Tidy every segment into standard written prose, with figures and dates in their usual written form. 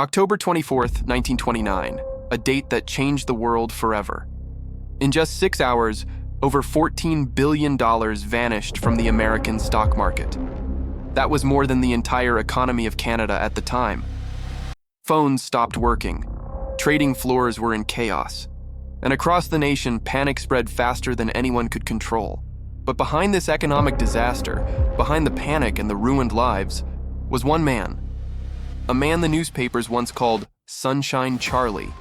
October 24th, 1929, a date that changed the world forever. In just 6 hours, over $14 billion vanished from the American stock market. That was more than the entire economy of Canada at the time. Phones stopped working. Trading floors were in chaos. And across the nation, panic spread faster than anyone could control. But behind this economic disaster, behind the panic and the ruined lives, was one man. A man the newspapers once called Sunshine Charlie.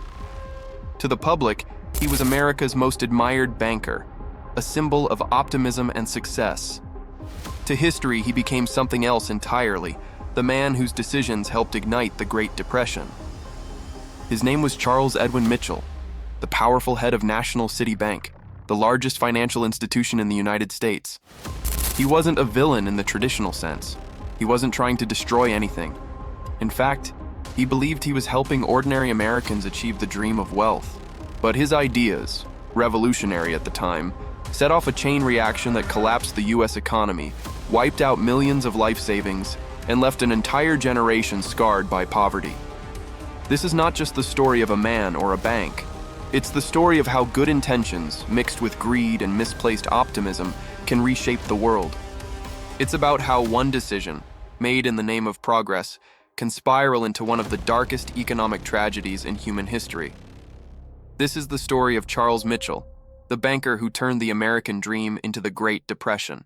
To the public, he was America's most admired banker, a symbol of optimism and success. To history, he became something else entirely, the man whose decisions helped ignite the Great Depression. His name was Charles Edwin Mitchell, the powerful head of National Citibank, the largest financial institution in the United States. He wasn't a villain in the traditional sense. He wasn't trying to destroy anything. In fact, he believed he was helping ordinary Americans achieve the dream of wealth. But his ideas, revolutionary at the time, set off a chain reaction that collapsed the US economy, wiped out millions of life savings, and left an entire generation scarred by poverty. This is not just the story of a man or a bank. It's the story of how good intentions, mixed with greed and misplaced optimism, can reshape the world. It's about how one decision, made in the name of progress, can spiral into one of the darkest economic tragedies in human history. This is the story of Charles Mitchell, the banker who turned the American dream into the Great Depression.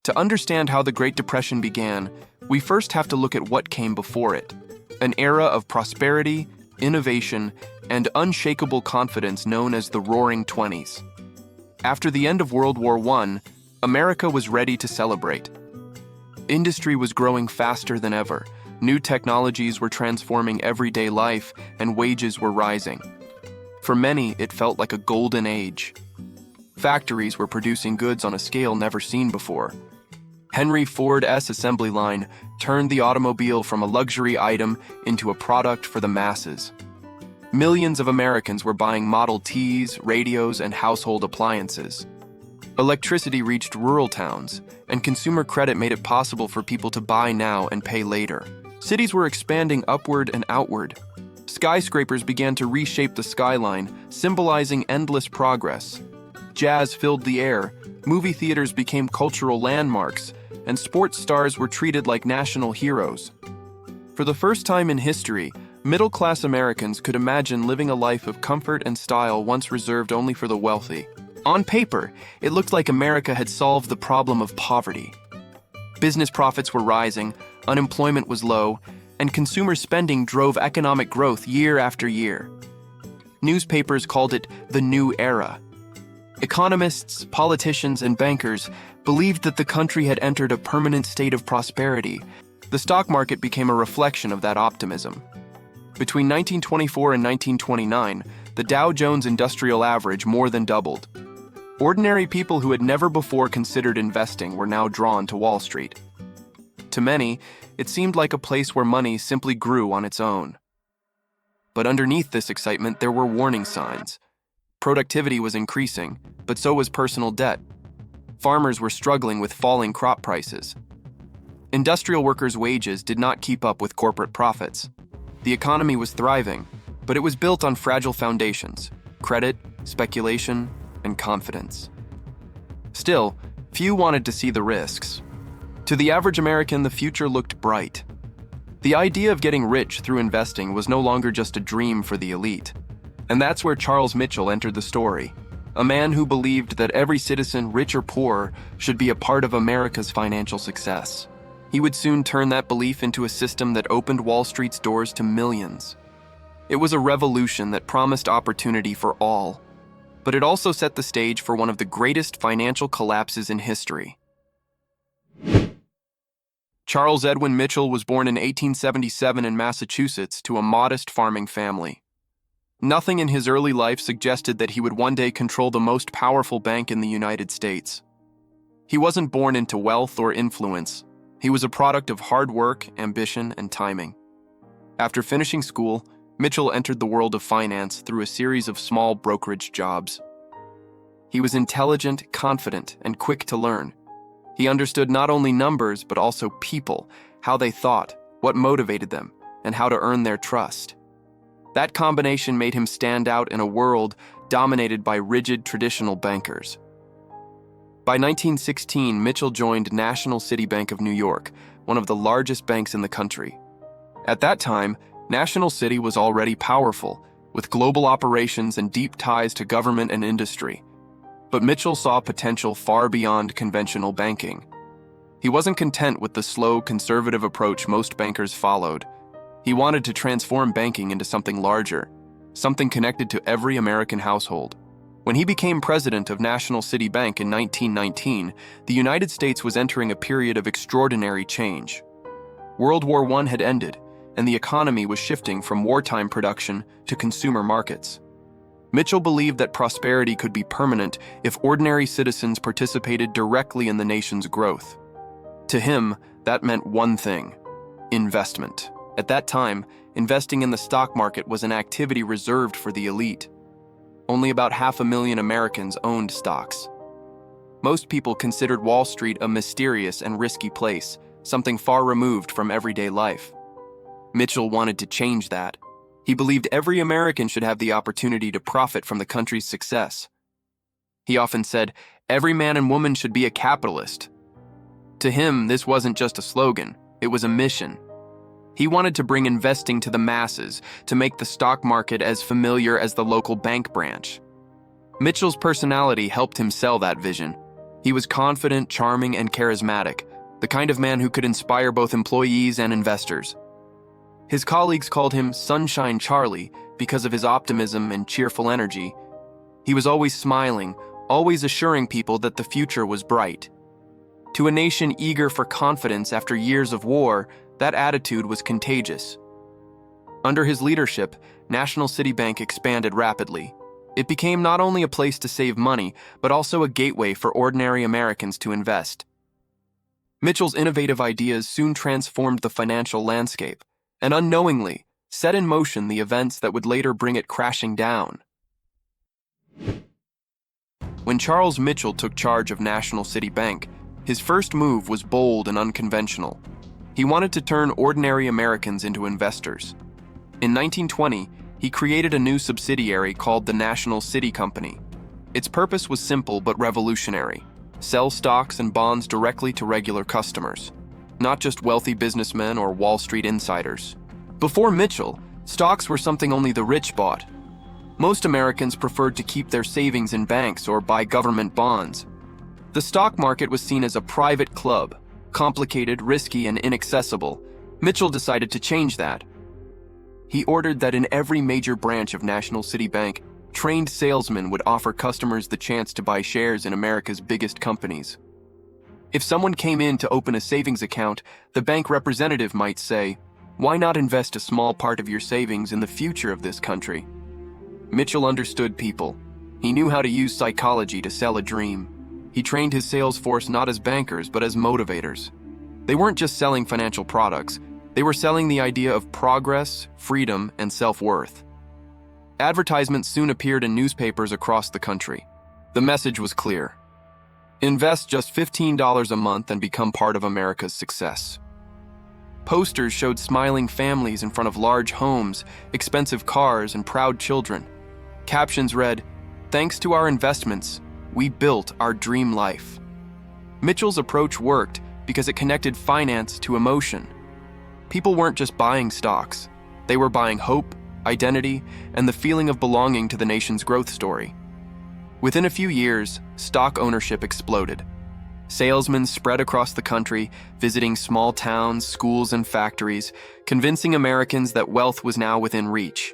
To understand how the Great Depression began, we first have to look at what came before it, an era of prosperity, innovation, and unshakable confidence known as the Roaring Twenties. After the end of World War I, America was ready to celebrate. Industry was growing faster than ever. New technologies were transforming everyday life, and wages were rising. For many, it felt like a golden age. Factories were producing goods on a scale never seen before. Henry Ford's assembly line turned the automobile from a luxury item into a product for the masses. Millions of Americans were buying Model Ts, radios, and household appliances. Electricity reached rural towns, and consumer credit made it possible for people to buy now and pay later. Cities were expanding upward and outward. Skyscrapers began to reshape the skyline, symbolizing endless progress. Jazz filled the air, movie theaters became cultural landmarks, and sports stars were treated like national heroes. For the first time in history, middle-class Americans could imagine living a life of comfort and style once reserved only for the wealthy. On paper, it looked like America had solved the problem of poverty. Business profits were rising, unemployment was low, and consumer spending drove economic growth year after year. Newspapers called it the New Era. Economists, politicians, and bankers believed that the country had entered a permanent state of prosperity. The stock market became a reflection of that optimism. Between 1924 and 1929, the Dow Jones Industrial Average more than doubled. Ordinary people who had never before considered investing were now drawn to Wall Street. To many, it seemed like a place where money simply grew on its own. But underneath this excitement, there were warning signs. Productivity was increasing, but so was personal debt. Farmers were struggling with falling crop prices. Industrial workers' wages did not keep up with corporate profits. The economy was thriving, but it was built on fragile foundations: credit, speculation, and confidence. Still, few wanted to see the risks. To the average American, the future looked bright. The idea of getting rich through investing was no longer just a dream for the elite. And that's where Charles Mitchell entered the story, a man who believed that every citizen, rich or poor, should be a part of America's financial success. He would soon turn that belief into a system that opened Wall Street's doors to millions. It was a revolution that promised opportunity for all, but it also set the stage for one of the greatest financial collapses in history. Charles Edwin Mitchell was born in 1877 in Massachusetts to a modest farming family. Nothing in his early life suggested that he would one day control the most powerful bank in the United States. He wasn't born into wealth or influence. He was a product of hard work, ambition, and timing. After finishing school, Mitchell entered the world of finance through a series of small brokerage jobs. He was intelligent, confident, and quick to learn. He understood not only numbers, but also people, how they thought, what motivated them, and how to earn their trust. That combination made him stand out in a world dominated by rigid traditional bankers. By 1916, Mitchell joined National Citibank of New York, one of the largest banks in the country. At that time, National City was already powerful, with global operations and deep ties to government and industry. But Mitchell saw potential far beyond conventional banking. He wasn't content with the slow, conservative approach most bankers followed. He wanted to transform banking into something larger, something connected to every American household. When he became president of National City Bank in 1919, the United States was entering a period of extraordinary change. World War I had ended, and the economy was shifting from wartime production to consumer markets. Mitchell believed that prosperity could be permanent if ordinary citizens participated directly in the nation's growth. To him, that meant one thing: investment. At that time, investing in the stock market was an activity reserved for the elite. Only about 500,000 Americans owned stocks. Most people considered Wall Street a mysterious and risky place, something far removed from everyday life. Mitchell wanted to change that. He believed every American should have the opportunity to profit from the country's success. He often said, "Every man and woman should be a capitalist." To him, this wasn't just a slogan, it was a mission. He wanted to bring investing to the masses, to make the stock market as familiar as the local bank branch. Mitchell's personality helped him sell that vision. He was confident, charming, and charismatic, the kind of man who could inspire both employees and investors. His colleagues called him Sunshine Charlie because of his optimism and cheerful energy. He was always smiling, always assuring people that the future was bright. To a nation eager for confidence after years of war, that attitude was contagious. Under his leadership, National City Bank expanded rapidly. It became not only a place to save money, but also a gateway for ordinary Americans to invest. Mitchell's innovative ideas soon transformed the financial landscape, and unknowingly set in motion the events that would later bring it crashing down. When Charles Mitchell took charge of National City Bank, his first move was bold and unconventional. He wanted to turn ordinary Americans into investors. In 1920, he created a new subsidiary called the National City Company. Its purpose was simple but revolutionary: sell stocks and bonds directly to regular customers, not just wealthy businessmen or Wall Street insiders. Before Mitchell, stocks were something only the rich bought. Most Americans preferred to keep their savings in banks or buy government bonds. The stock market was seen as a private club, complicated, risky, and inaccessible. Mitchell decided to change that. He ordered that in every major branch of National City Bank, trained salesmen would offer customers the chance to buy shares in America's biggest companies. If someone came in to open a savings account, the bank representative might say, "Why not invest a small part of your savings in the future of this country?" Mitchell understood people. He knew how to use psychology to sell a dream. He trained his sales force not as bankers, but as motivators. They weren't just selling financial products, they were selling the idea of progress, freedom, and self-worth. Advertisements soon appeared in newspapers across the country. The message was clear: invest just $15 a month and become part of America's success. Posters showed smiling families in front of large homes, expensive cars, and proud children. Captions read, "Thanks to our investments, we built our dream life." Mitchell's approach worked because it connected finance to emotion. People weren't just buying stocks. They were buying hope, identity, and the feeling of belonging to the nation's growth story. Within a few years, stock ownership exploded. Salesmen spread across the country, visiting small towns, schools, and factories, convincing Americans that wealth was now within reach.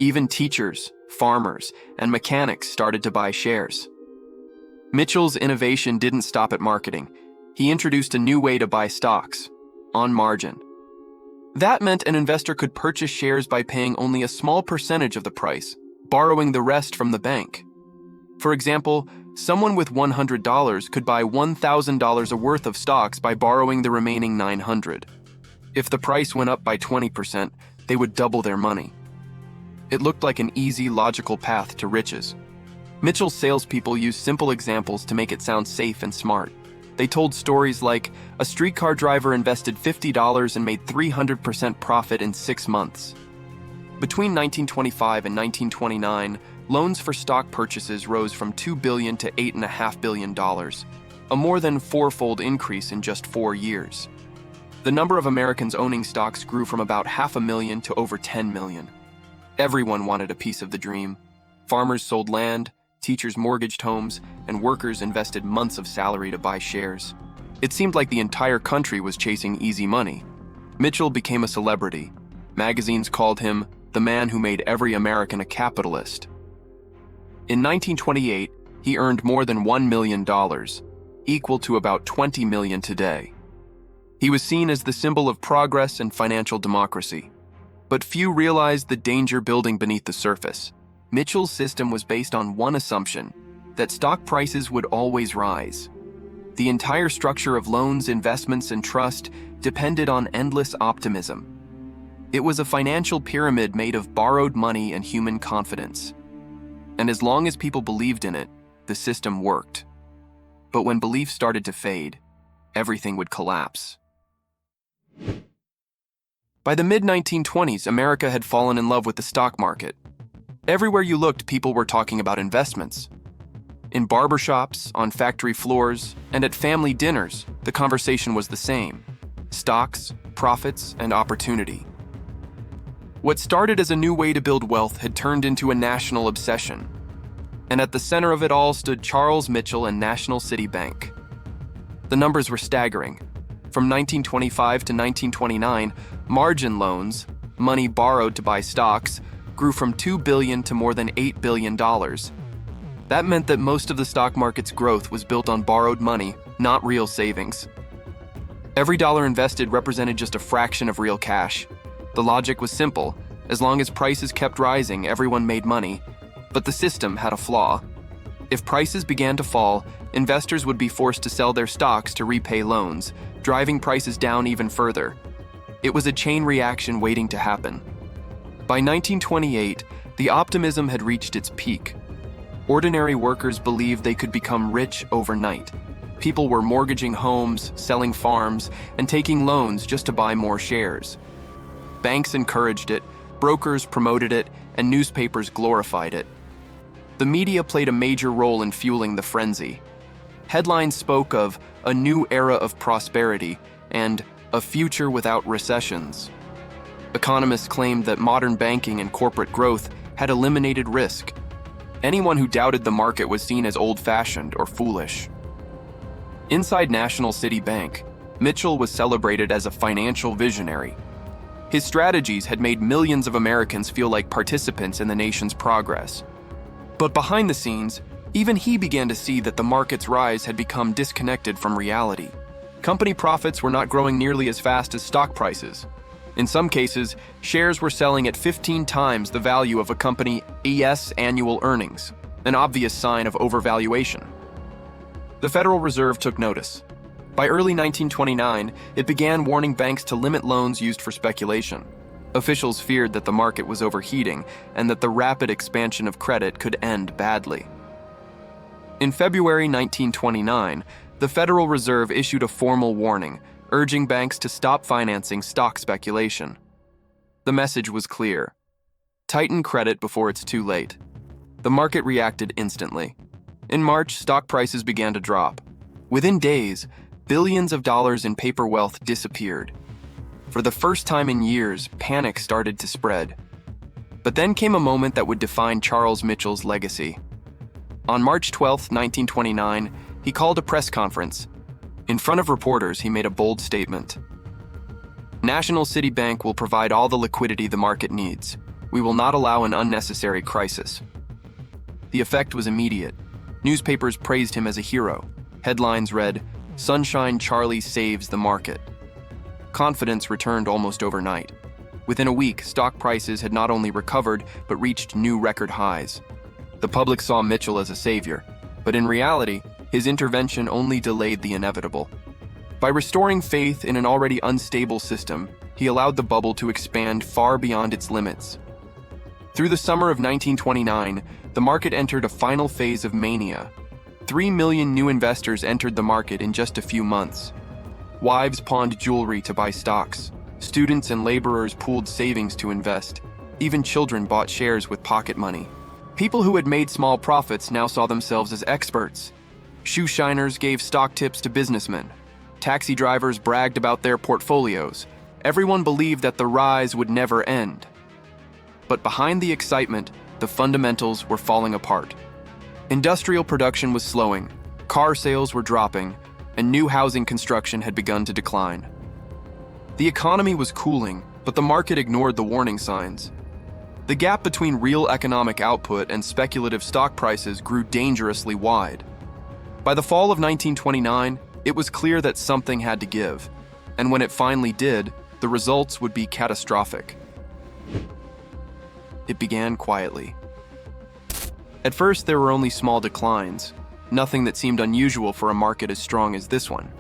Even teachers, farmers, and mechanics started to buy shares. Mitchell's innovation didn't stop at marketing. He introduced a new way to buy stocks: on margin. That meant an investor could purchase shares by paying only a small percentage of the price, borrowing the rest from the bank. For example, someone with $100 could buy $1,000 worth of stocks by borrowing the remaining $900. If the price went up by 20%, they would double their money. It looked like an easy, logical path to riches. Mitchell's salespeople used simple examples to make it sound safe and smart. They told stories like, a streetcar driver invested $50 and made 300% profit in 6 months. Between 1925 and 1929, loans for stock purchases rose from $2 billion to $8.5 billion, a more than fourfold increase in just 4 years. The number of Americans owning stocks grew from about 500,000 to over 10 million. Everyone wanted a piece of the dream. Farmers sold land, teachers mortgaged homes, and workers invested months of salary to buy shares. It seemed like the entire country was chasing easy money. Mitchell became a celebrity. Magazines called him the man who made every American a capitalist. In 1928, he earned more than $1 million, equal to about $20 million today. He was seen as the symbol of progress and financial democracy. But few realized the danger building beneath the surface. Mitchell's system was based on one assumption, that stock prices would always rise. The entire structure of loans, investments, and trust depended on endless optimism. It was a financial pyramid made of borrowed money and human confidence. And as long as people believed in it, the system worked. But when belief started to fade, everything would collapse. By the mid-1920s, America had fallen in love with the stock market. Everywhere you looked, people were talking about investments. In barbershops, on factory floors, and at family dinners, the conversation was the same: stocks, profits, and opportunity. What started as a new way to build wealth had turned into a national obsession. And at the center of it all stood Charles Mitchell and National Citibank. The numbers were staggering. From 1925 to 1929, margin loans, money borrowed to buy stocks, grew from $2 billion to more than $8 billion. That meant that most of the stock market's growth was built on borrowed money, not real savings. Every dollar invested represented just a fraction of real cash. The logic was simple: as long as prices kept rising, everyone made money. But the system had a flaw. If prices began to fall, investors would be forced to sell their stocks to repay loans, driving prices down even further. It was a chain reaction waiting to happen. By 1928, the optimism had reached its peak. Ordinary workers believed they could become rich overnight. People were mortgaging homes, selling farms, and taking loans just to buy more shares. Banks encouraged it, brokers promoted it, and newspapers glorified it. The media played a major role in fueling the frenzy. Headlines spoke of a new era of prosperity and a future without recessions. Economists claimed that modern banking and corporate growth had eliminated risk. Anyone who doubted the market was seen as old-fashioned or foolish. Inside National Citibank, Mitchell was celebrated as a financial visionary. His strategies had made millions of Americans feel like participants in the nation's progress. But behind the scenes, even he began to see that the market's rise had become disconnected from reality. Company profits were not growing nearly as fast as stock prices. In some cases, shares were selling at 15 times the value of a company's annual earnings, an obvious sign of overvaluation. The Federal Reserve took notice. By early 1929, it began warning banks to limit loans used for speculation. Officials feared that the market was overheating and that the rapid expansion of credit could end badly. In February 1929, the Federal Reserve issued a formal warning, urging banks to stop financing stock speculation. The message was clear: tighten credit before it's too late. The market reacted instantly. In March, stock prices began to drop. Within days, billions of dollars in paper wealth disappeared. For the first time in years, panic started to spread. But then came a moment that would define Charles Mitchell's legacy. On March 12, 1929, he called a press conference. In front of reporters, he made a bold statement. National Citibank will provide all the liquidity the market needs. We will not allow an unnecessary crisis. The effect was immediate. Newspapers praised him as a hero. Headlines read, "Sunshine Charlie saves the market." Confidence returned almost overnight. Within a week, stock prices had not only recovered, but reached new record highs. The public saw Mitchell as a savior, but in reality, his intervention only delayed the inevitable. By restoring faith in an already unstable system, he allowed the bubble to expand far beyond its limits. Through the summer of 1929, the market entered a final phase of mania. 3 million new investors entered the market in just a few months. Wives pawned jewelry to buy stocks. Students and laborers pooled savings to invest. Even children bought shares with pocket money. People who had made small profits now saw themselves as experts. Shoe shiners gave stock tips to businessmen. Taxi drivers bragged about their portfolios. Everyone believed that the rise would never end. But behind the excitement, the fundamentals were falling apart. Industrial production was slowing, car sales were dropping, and new housing construction had begun to decline. The economy was cooling, but the market ignored the warning signs. The gap between real economic output and speculative stock prices grew dangerously wide. By the fall of 1929, it was clear that something had to give, and when it finally did, the results would be catastrophic. It began quietly. At first, there were only small declines, nothing that seemed unusual for a market as strong as this one.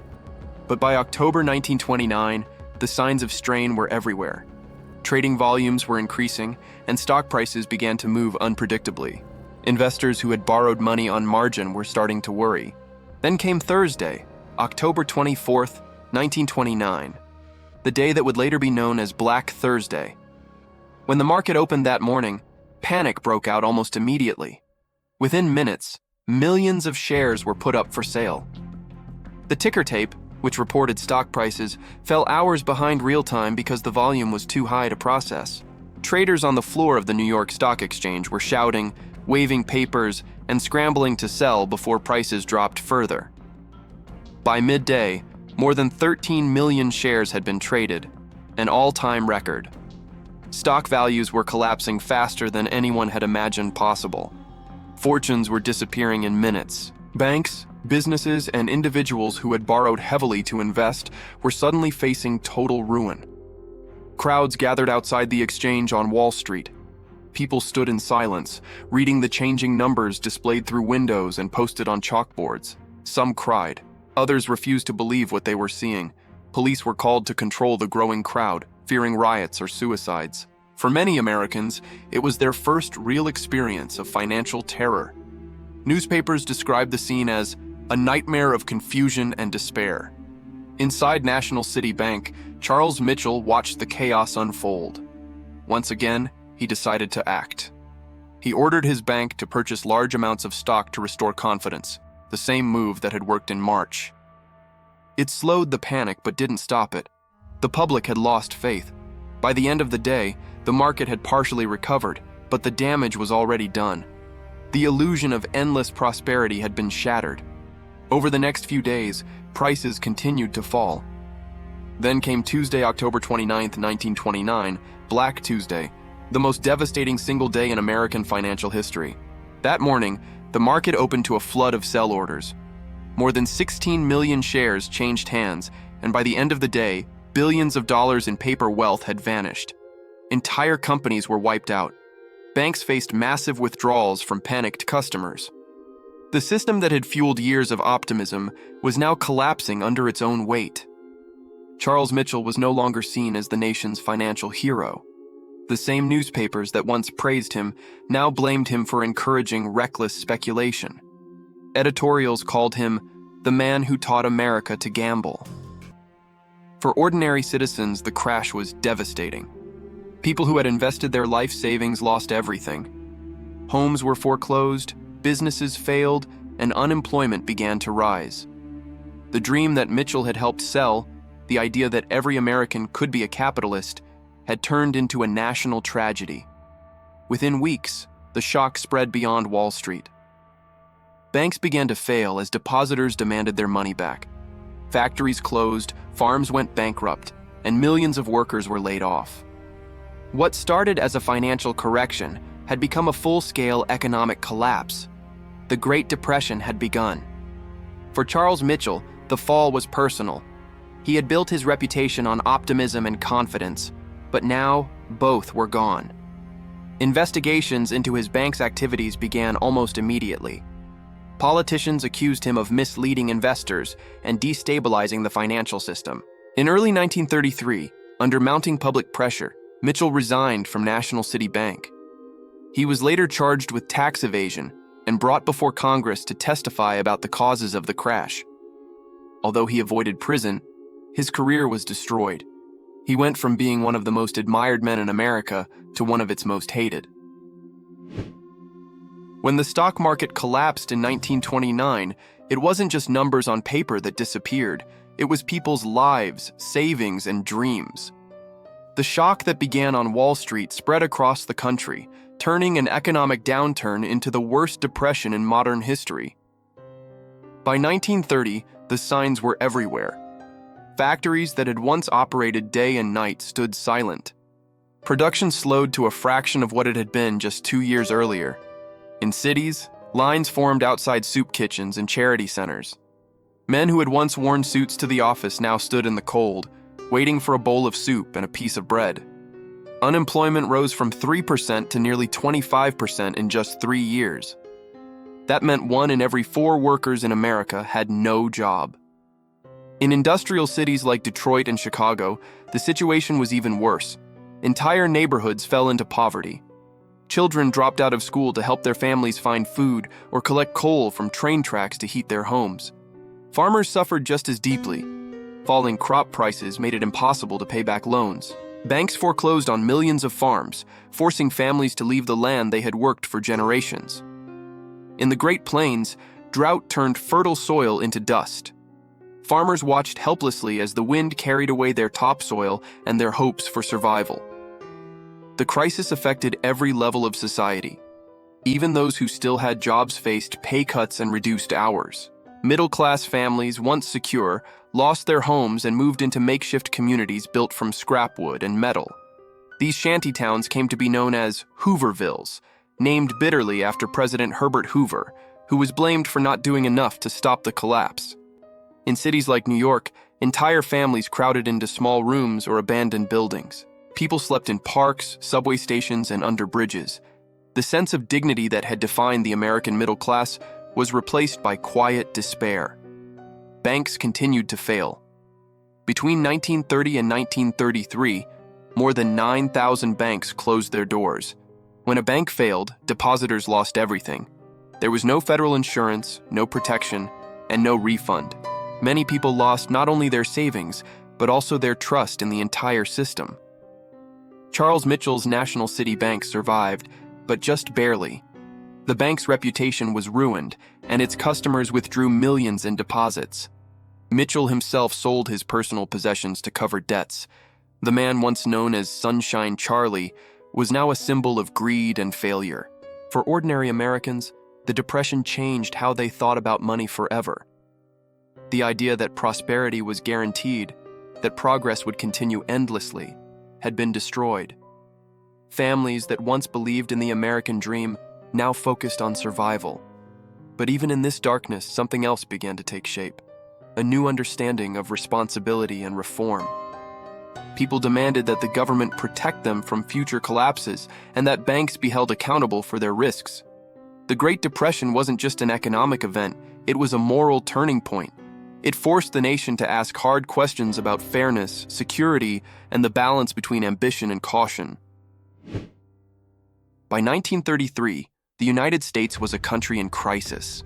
But by October 1929, the signs of strain were everywhere. Trading volumes were increasing, and stock prices began to move unpredictably. Investors who had borrowed money on margin were starting to worry. Then came Thursday, October 24th, 1929, the day that would later be known as Black Thursday. When the market opened that morning, panic broke out almost immediately. Within minutes, millions of shares were put up for sale. The ticker tape, which reported stock prices, fell hours behind real time because the volume was too high to process. Traders on the floor of the New York Stock Exchange were shouting, waving papers, and scrambling to sell before prices dropped further. By midday, more than 13 million shares had been traded, an all-time record. Stock values were collapsing faster than anyone had imagined possible. Fortunes were disappearing in minutes. Banks, businesses, and individuals who had borrowed heavily to invest were suddenly facing total ruin. Crowds gathered outside the exchange on Wall Street. People stood in silence, reading the changing numbers displayed through windows and posted on chalkboards. Some cried. Others refused to believe what they were seeing. Police were called to control the growing crowd, fearing riots or suicides. For many Americans, it was their first real experience of financial terror. Newspapers described the scene as a nightmare of confusion and despair. Inside National City Bank, Charles Mitchell watched the chaos unfold. Once again, he decided to act. He ordered his bank to purchase large amounts of stock to restore confidence, the same move that had worked in March. It slowed the panic but didn't stop it. The public had lost faith. By the end of the day, the market had partially recovered, but the damage was already done. The illusion of endless prosperity had been shattered. Over the next few days, prices continued to fall. Then came Tuesday, October 29th, 1929, Black Tuesday, the most devastating single day in American financial history. That morning, the market opened to a flood of sell orders. More than 16 million shares changed hands, and by the end of the day, billions of dollars in paper wealth had vanished. Entire companies were wiped out. Banks faced massive withdrawals from panicked customers. The system that had fueled years of optimism was now collapsing under its own weight. Charles Mitchell was no longer seen as the nation's financial hero. The same newspapers that once praised him now blamed him for encouraging reckless speculation. Editorials called him the man who taught America to gamble. For ordinary citizens, the crash was devastating. People who had invested their life savings lost everything. Homes were foreclosed, businesses failed, and unemployment began to rise. The dream that Mitchell had helped sell, the idea that every American could be a capitalist, had turned into a national tragedy. Within weeks, the shock spread beyond Wall Street. Banks began to fail as depositors demanded their money back. Factories closed, farms went bankrupt, and millions of workers were laid off. What started as a financial correction had become a full-scale economic collapse. The Great Depression had begun. For Charles Mitchell, the fall was personal. He had built his reputation on optimism and confidence, but now both were gone. Investigations into his bank's activities began almost immediately. Politicians accused him of misleading investors and destabilizing the financial system. In early 1933, under mounting public pressure, Mitchell resigned from National City Bank. He was later charged with tax evasion, and brought before Congress to testify about the causes of the crash. Although he avoided prison, his career was destroyed. He went from being one of the most admired men in America to one of its most hated. When the stock market collapsed in 1929, it wasn't just numbers on paper that disappeared. It was people's lives, savings, and dreams. The shock that began on Wall Street spread across the country, turning an economic downturn into the worst depression in modern history. By 1930, the signs were everywhere. Factories that had once operated day and night stood silent. Production slowed to a fraction of what it had been just 2 years earlier. In cities, lines formed outside soup kitchens and charity centers. Men who had once worn suits to the office now stood in the cold, waiting for a bowl of soup and a piece of bread. Unemployment rose from 3% to nearly 25% in just 3 years. That meant 1 in every 4 workers in America had no job. In industrial cities like Detroit and Chicago, the situation was even worse. Entire neighborhoods fell into poverty. Children dropped out of school to help their families find food or collect coal from train tracks to heat their homes. Farmers suffered just as deeply. Falling crop prices made it impossible to pay back loans. Banks foreclosed on millions of farms, forcing families to leave the land they had worked for generations. In the Great Plains, drought turned fertile soil into dust. Farmers watched helplessly as the wind carried away their topsoil and their hopes for survival. The crisis affected every level of society. Even those who still had jobs faced pay cuts and reduced hours. Middle-class families, once secure, lost their homes and moved into makeshift communities built from scrap wood and metal. These shantytowns came to be known as Hoovervilles, named bitterly after President Herbert Hoover, who was blamed for not doing enough to stop the collapse. In cities like New York, entire families crowded into small rooms or abandoned buildings. People slept in parks, subway stations, and under bridges. The sense of dignity that had defined the American middle class was replaced by quiet despair. Banks continued to fail. Between 1930 and 1933, more than 9,000 banks closed their doors. When a bank failed, depositors lost everything. There was no federal insurance, no protection, and no refund. Many people lost not only their savings, but also their trust in the entire system. Charles Mitchell's National City Bank survived, but just barely. The bank's reputation was ruined, and its customers withdrew millions in deposits. Mitchell himself sold his personal possessions to cover debts. The man once known as Sunshine Charlie was now a symbol of greed and failure. For ordinary Americans, the Depression changed how they thought about money forever. The idea that prosperity was guaranteed, that progress would continue endlessly, had been destroyed. Families that once believed in the American dream now focused on survival. But even in this darkness, something else began to take shape. A new understanding of responsibility and reform. People demanded that the government protect them from future collapses and that banks be held accountable for their risks. The Great Depression wasn't just an economic event, it was a moral turning point. It forced the nation to ask hard questions about fairness, security, and the balance between ambition and caution. By 1933, the United States was a country in crisis.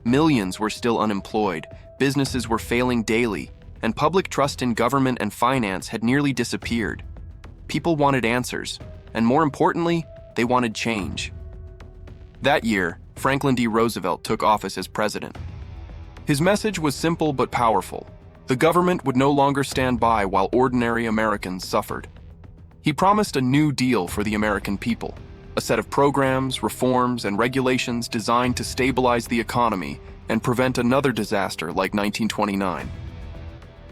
Millions were still unemployed, businesses were failing daily, and public trust in government and finance had nearly disappeared. People wanted answers, and more importantly, they wanted change. That year, Franklin D. Roosevelt took office as president. His message was simple but powerful. The government would no longer stand by while ordinary Americans suffered. He promised a new deal for the American people, a set of programs, reforms, and regulations designed to stabilize the economy and prevent another disaster like 1929.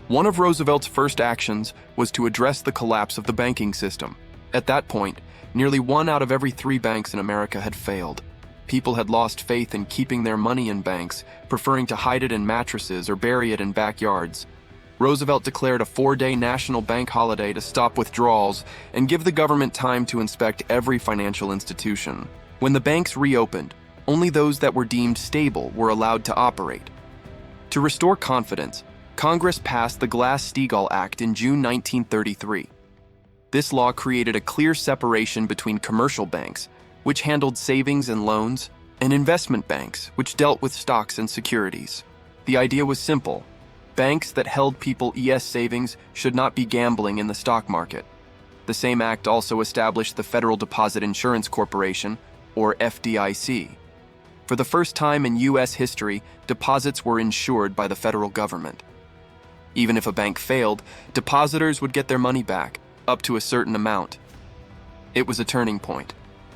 One of Roosevelt's first actions was to address the collapse of the banking system. At that point, nearly 1 out of every 3 banks in America had failed. People had lost faith in keeping their money in banks, preferring to hide it in mattresses or bury it in backyards. Roosevelt declared a 4-day national bank holiday to stop withdrawals and give the government time to inspect every financial institution. When the banks reopened, only those that were deemed stable were allowed to operate. To restore confidence, Congress passed the Glass-Steagall Act in June 1933. This law created a clear separation between commercial banks, which handled savings and loans, and investment banks, which dealt with stocks and securities. The idea was simple. Banks that held people ES savings should not be gambling in the stock market. The same act also established the Federal Deposit Insurance Corporation, or FDIC. For the first time in U.S. history, deposits were insured by the federal government. Even if a bank failed, depositors would get their money back, up to a certain amount. It was a turning point.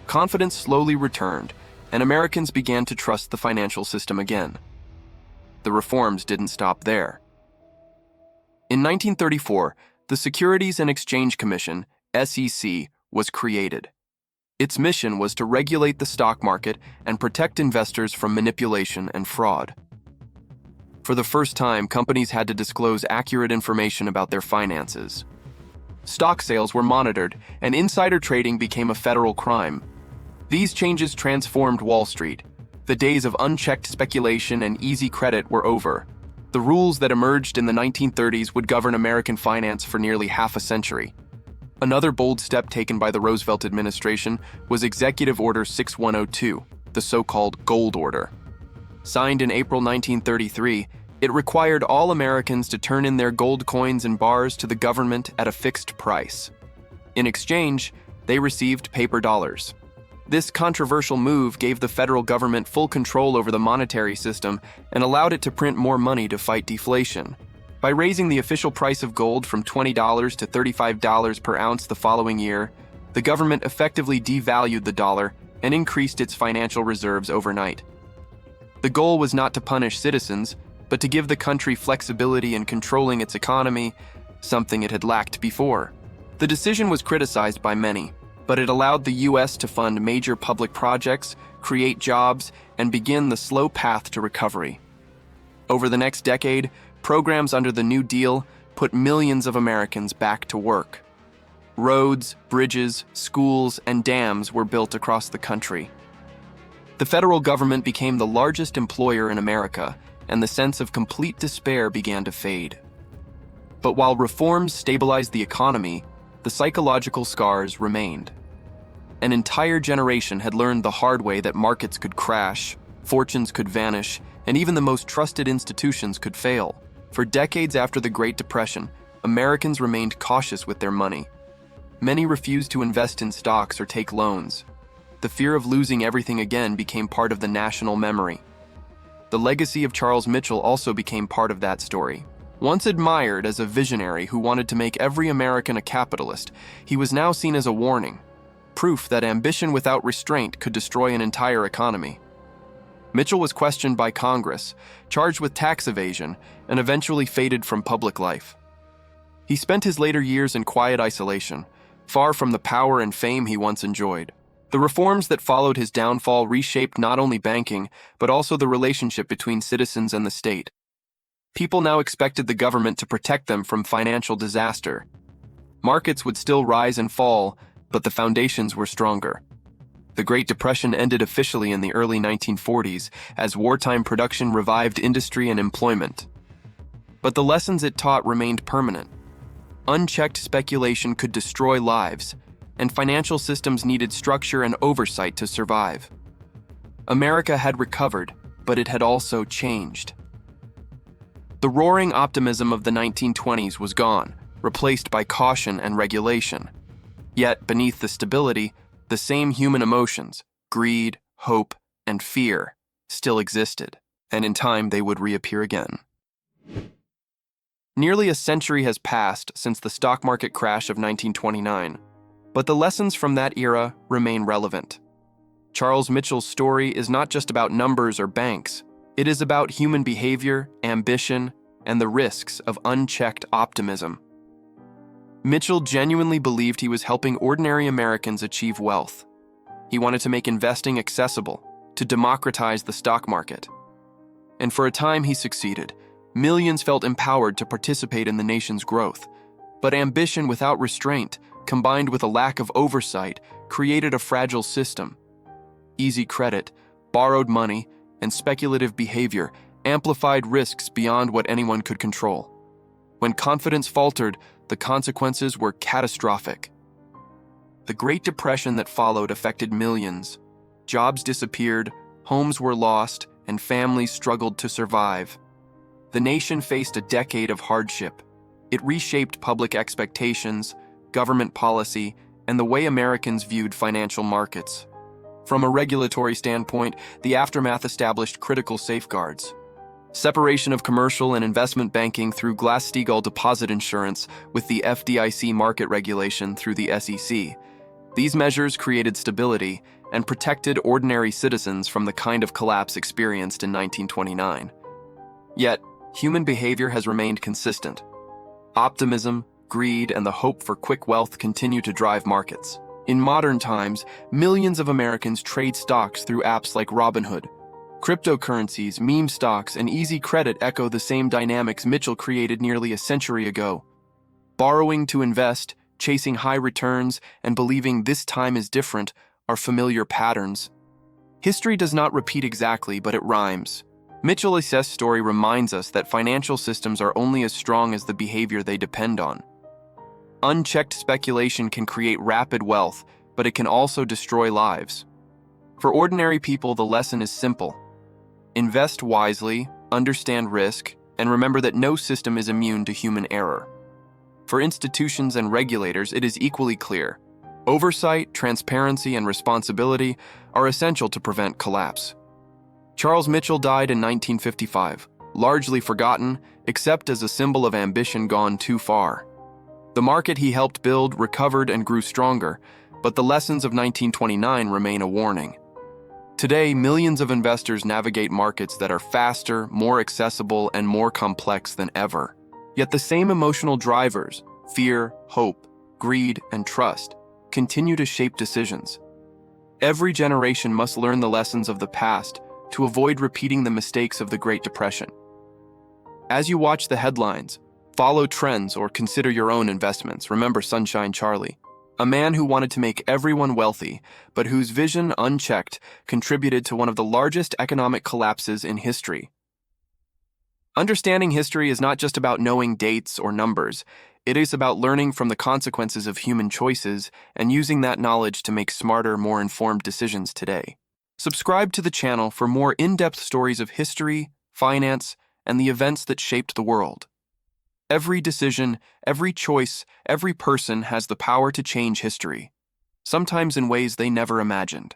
Confidence slowly returned, and Americans began to trust the financial system again. The reforms didn't stop there. In 1934, the Securities and Exchange Commission, SEC, was created. Its mission was to regulate the stock market and protect investors from manipulation and fraud. For the first time, companies had to disclose accurate information about their finances. Stock sales were monitored, and insider trading became a federal crime. These changes transformed Wall Street. The days of unchecked speculation and easy credit were over. The rules that emerged in the 1930s would govern American finance for nearly half a century. Another bold step taken by the Roosevelt administration was Executive Order 6102, the so-called Gold Order. Signed in April 1933, it required all Americans to turn in their gold coins and bars to the government at a fixed price. In exchange, they received paper dollars. This controversial move gave the federal government full control over the monetary system and allowed it to print more money to fight deflation. By raising the official price of gold from $20 to $35 per ounce the following year, the government effectively devalued the dollar and increased its financial reserves overnight. The goal was not to punish citizens, but to give the country flexibility in controlling its economy, something it had lacked before. The decision was criticized by many, but it allowed the U.S. to fund major public projects, create jobs, and begin the slow path to recovery. Over the next decade, programs under the New Deal put millions of Americans back to work. Roads, bridges, schools, and dams were built across the country. The federal government became the largest employer in America, and the sense of complete despair began to fade. But while reforms stabilized the economy, the psychological scars remained. An entire generation had learned the hard way that markets could crash, fortunes could vanish, and even the most trusted institutions could fail. For decades after the Great Depression, Americans remained cautious with their money. Many refused to invest in stocks or take loans. The fear of losing everything again became part of the national memory. The legacy of Charles Mitchell also became part of that story. Once admired as a visionary who wanted to make every American a capitalist, he was now seen as a warning, proof that ambition without restraint could destroy an entire economy. Mitchell was questioned by Congress, charged with tax evasion, and eventually faded from public life. He spent his later years in quiet isolation, far from the power and fame he once enjoyed. The reforms that followed his downfall reshaped not only banking, but also the relationship between citizens and the state. People now expected the government to protect them from financial disaster. Markets would still rise and fall, but the foundations were stronger. The Great Depression ended officially in the early 1940s as wartime production revived industry and employment. But the lessons it taught remained permanent. Unchecked speculation could destroy lives, and financial systems needed structure and oversight to survive. America had recovered, but it had also changed. The roaring optimism of the 1920s was gone, replaced by caution and regulation. Yet, beneath the stability, the same human emotions, greed, hope, and fear, still existed, and in time they would reappear again. Nearly a century has passed since the stock market crash of 1929, but the lessons from that era remain relevant. Charles Mitchell's story is not just about numbers or banks. It is about human behavior, ambition, and the risks of unchecked optimism. Mitchell genuinely believed he was helping ordinary Americans achieve wealth. He wanted to make investing accessible, to democratize the stock market. And for a time he succeeded. Millions felt empowered to participate in the nation's growth. But ambition without restraint, combined with a lack of oversight, created a fragile system. Easy credit, borrowed money, and speculative behavior amplified risks beyond what anyone could control. When confidence faltered, the consequences were catastrophic. The Great Depression that followed affected millions. Jobs disappeared, Homes were lost, and families struggled to survive. The nation faced a decade of hardship. It reshaped public expectations, government policy, and the way Americans viewed financial markets. From a regulatory standpoint, the aftermath established critical safeguards. Separation of commercial and investment banking through Glass-Steagall deposit insurance with the FDIC market regulation through the SEC. These measures created stability and protected ordinary citizens from the kind of collapse experienced in 1929. Yet, human behavior has remained consistent. Optimism, greed, and the hope for quick wealth continue to drive markets. In modern times, millions of Americans trade stocks through apps like Robinhood. Cryptocurrencies, meme stocks, and easy credit echo the same dynamics Mitchell created nearly a century ago. Borrowing to invest, chasing high returns, and believing this time is different are familiar patterns. History does not repeat exactly, but it rhymes. Mitchell's story reminds us that financial systems are only as strong as the behavior they depend on. Unchecked speculation can create rapid wealth, but it can also destroy lives. For ordinary people, the lesson is simple. Invest wisely, understand risk, and remember that no system is immune to human error. For institutions and regulators, it is equally clear. Oversight, transparency, and responsibility are essential to prevent collapse. Charles Mitchell died in 1955, largely forgotten, except as a symbol of ambition gone too far. The market he helped build recovered and grew stronger, but the lessons of 1929 remain a warning. Today, millions of investors navigate markets that are faster, more accessible, and more complex than ever. Yet the same emotional drivers, fear, hope, greed, and trust, continue to shape decisions. Every generation must learn the lessons of the past to avoid repeating the mistakes of the Great Depression. As you watch the headlines, follow trends or consider your own investments. Remember Sunshine Charlie, a man who wanted to make everyone wealthy, but whose vision, unchecked, contributed to one of the largest economic collapses in history. Understanding history is not just about knowing dates or numbers. It is about learning from the consequences of human choices and using that knowledge to make smarter, more informed decisions today. Subscribe to the channel for more in-depth stories of history, finance, and the events that shaped the world. Every decision, every choice, every person has the power to change history, sometimes in ways they never imagined.